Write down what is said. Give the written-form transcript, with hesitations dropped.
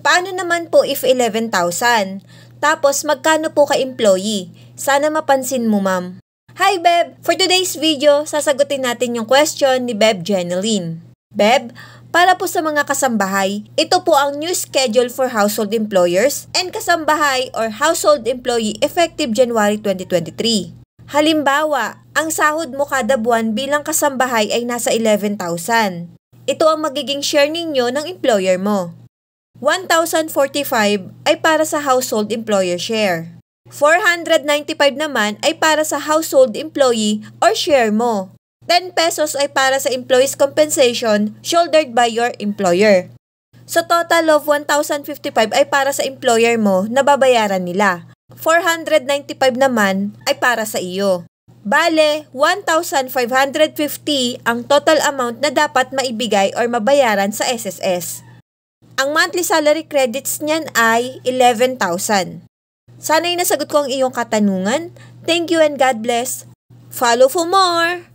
Paano naman po if 11,000? Tapos magkano po ka-employee? Sana mapansin mo, ma'am. Hi, Beb! For today's video, sasagutin natin yung question ni Beb Jeneline. Beb, para po sa mga kasambahay, ito po ang new schedule for household employers and kasambahay or household employee effective January 2023. Halimbawa, ang sahod mo kada buwan bilang kasambahay ay nasa 11,000. Ito ang magiging share ninyo ng employer mo. 1,045 ay para sa household employer share. 495 naman ay para sa household employee or share mo. 10 pesos ay para sa employee's compensation shouldered by your employer. So total of 1,055 ay para sa employer mo na babayaran nila. 495 naman ay para sa iyo. Bale, 1,550 ang total amount na dapat maibigay or mabayaran sa SSS. Ang monthly salary credits niyan ay 11,000. Sana'y nasagot ko ang iyong katanungan. Thank you and God bless. Follow for more!